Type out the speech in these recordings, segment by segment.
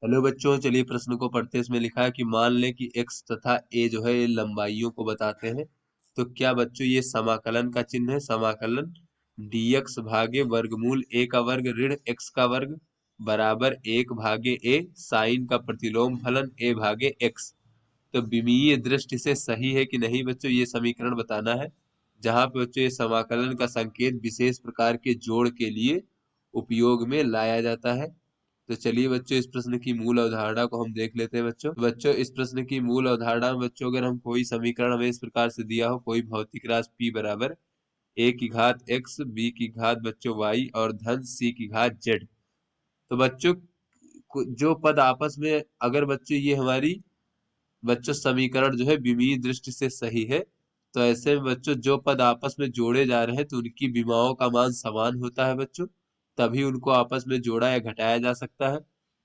Hello बच्चों, चलिए प्रश्न को पढ़ते हैं। इसमें लिखा है कि मान लें कि x तथा a जो है ये लंबाइयों को बताते हैं। तो क्या बच्चों ये समाकलन का चिन्ह है? समाकलन dx भागे वर्गमूल a का वर्ग ऋण x का वर्ग बराबर 1 भागे a साइन का प्रतिलोम फलन a भागे x। तो विमीय दृष्टि से सही है कि नहीं बच्चों, ये समीकरण बताना है। जहां पे बच्चों ये समाकलन का संकेत विशेष प्रकार के जोड़ के लिए उपयोग में लाया जाता है। तो चलिए बच्चों इस प्रश्न की मूल अवधारणा को हम देख लेते हैं। बच्चों इस प्रश्न की मूल अवधारणा में बच्चों अगर हम कोई समीकरण हमें इस प्रकार से दिया हो, कोई भौतिक राशि p बराबर a की घात x, b की घात बच्चों y और धन c की घात z। तो बच्चों जो पद आपस में अगर बच्चों ये हमारी बच्चों समीकरण जो है विमीय दृष्टि से सही है, तो ऐसे में बच्चों जो पद आपस में जोड़े जा रहे हैं तो उनकी विमाओं का मान समान होता है बच्चों, तभी उनको आपस में जोड़ा या घटाया जा सकता है।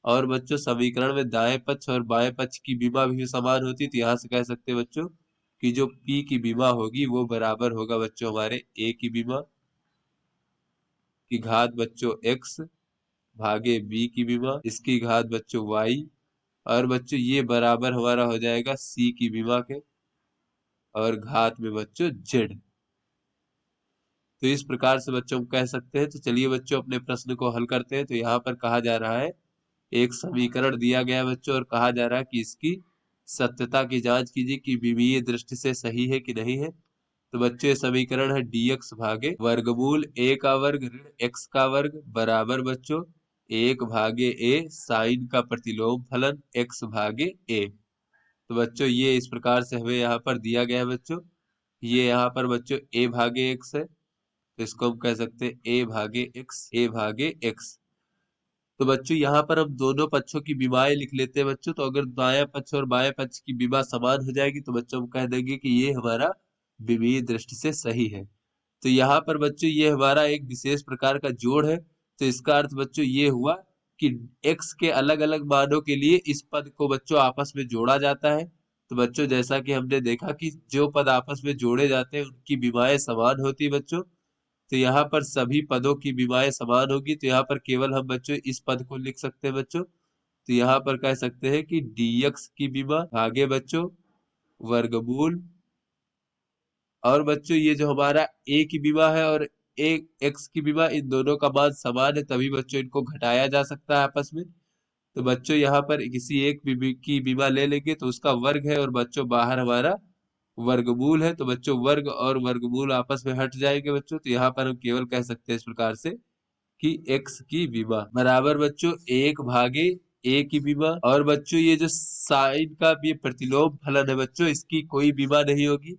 और बच्चों समीकरण में दाएं पक्ष और बाएं पक्ष की विमा भी समान होती है, तो यहाँ से कह सकते हैं बच्चों कि जो p की विमा होगी वो बराबर होगा बच्चों हमारे a की विमा की घात बच्चों x भागे b की विमा इसकी घात बच्चों y, और बच्चों ये बराबर हमारा हो जाएगा c की विमा के और घात में बच्चों z। तो इस प्रकार से बच्चों हम कह सकते हैं। तो चलिए बच्चों अपने प्रश्न को हल करते हैं। तो यहाँ पर कहा जा रहा है, एक समीकरण दिया गया है बच्चों और कहा जा रहा है कि इसकी सत्यता की जांच कीजिए कि विमीय दृष्टि से सही है कि नहीं है। तो बच्चों ये समीकरण है dx भागे वर्गमूल a का वर्ग ऋण x का वर्ग बराबर बच्चों 1 भागे a साइन का प्रतिलोम फलन x भागे a। तो बच्चों ये इस प्रकार से हमें यहाँ पर दिया गया है बच्चों। ये यहाँ पर बच्चों a भागे x है, तो इसको हम कह सकते हैं a भागे x, a भागे x। तो बच्चों यहाँ पर हम दोनों पक्षों की विमाएं लिख लेते हैं बच्चों। तो अगर दायां पक्ष और बाएं पक्ष की विमा समान हो जाएगी तो बच्चों हम कह देंगे कि ये हमारा विमीय दृष्टि से सही है। तो यहाँ पर बच्चों ये हमारा एक विशेष प्रकार का जोड़ है। तो इसका अर्थ बच्चों ये हुआ कि x के अलग अलग मानों के लिए इस पद को बच्चों आपस में जोड़ा जाता है। तो बच्चों जैसा कि हमने देखा कि जो पद आपस में जोड़े जाते हैं उनकी विमाएं समान होती है बच्चों। तो यहाँ पर सभी पदों की विमाएं समान होगी, तो यहाँ पर केवल हम बच्चों इस पद को लिख सकते हैं बच्चों। तो यहाँ पर कह सकते हैं कि dx की विमा भागे बच्चों वर्गमूल, और बच्चों ये जो हमारा a की विमा है और a x की विमा, इन दोनों का मान समान है तभी बच्चों इनको घटाया जा सकता है आपस में। तो बच्चों यहाँ पर किसी एक की विमा ले लेंगे तो उसका वर्ग है और बच्चों बाहर हमारा वर्गमूल है, तो बच्चों वर्ग और वर्गमूल आपस में हट जाएंगे बच्चों। तो यहाँ पर हम केवल कह सकते हैं इस प्रकार से कि x की विमा बराबर बच्चों 1 भागे a की विमा, और बच्चों ये जो साइन का ये प्रतिलोम फलन है बच्चों इसकी कोई विमा नहीं होगी,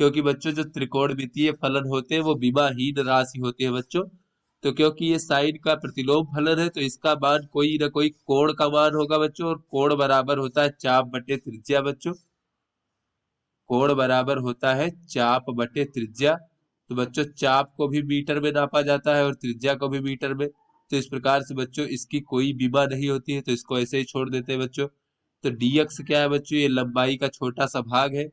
क्योंकि बच्चों जो त्रिकोणमितीय फलन होते हैं वो विमाहीन राशि होती है बच्चों। तो क्योंकि ये साइन का प्रतिलोम फलन है तो इसका मान कोई ना कोई कोण का मान होगा बच्चों, और कोण बराबर होता है चाप बटे त्रिज्या बच्चों। कोण बराबर होता है चाप बटे त्रिज्या। तो बच्चों चाप को भी मीटर में नापा जाता है और त्रिज्या को भी मीटर में। तो इस प्रकार से बच्चों इसकी कोई विमा नहीं होती है, तो इसको ऐसे ही छोड़ देते हैं बच्चों। तो dx क्या है बच्चों, ये लंबाई का छोटा सा भाग है।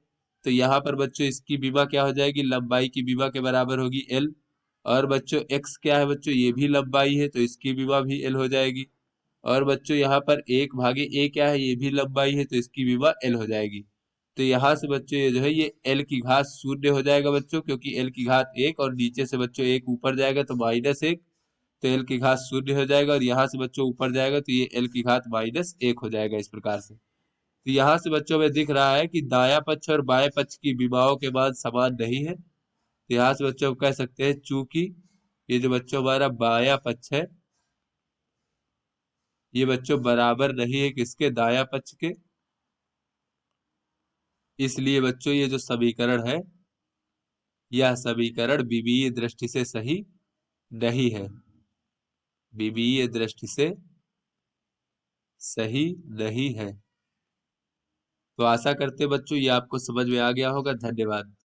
तो यहाँ पर बच्चों इसकी विमा क्या हो जाएगी, लंबाई की विमा के बराबर होगी l। और बच्चों x क्या है बच्चों, ये भी लंबाई है तो इसकी विमा भी l हो जाएगी। और बच्चों यहाँ पर 1 भागे a क्या है, ये भी लंबाई है तो इसकी विमा l हो जाएगी। तो यहाँ से बच्चों ये जो है ये l की घात शून्य हो जाएगा बच्चों, क्योंकि l की घात 1 और नीचे से बच्चों 1 ऊपर जाएगा तो -1, तो l की घात शून्य हो जाएगा। और यहाँ से बच्चों ऊपर जाएगा तो ये l की घात -1 हो जाएगा इस प्रकार से। तो यहाँ से बच्चों में दिख रहा है कि दाया पक्ष और बाएं पक्ष की विमाओं के मान समान नहीं है। तो यहाँ से बच्चों हम कह सकते हैं चूंकि ये जो बच्चों हमारा बाया पक्ष है ये बच्चों बराबर नहीं है किसके, दाया पक्ष के, इसलिए बच्चों ये जो समीकरण है यह समीकरण विमीय दृष्टि से सही नहीं है, विमीय दृष्टि से सही नहीं है। तो आशा करते बच्चों ये आपको समझ में आ गया होगा। धन्यवाद।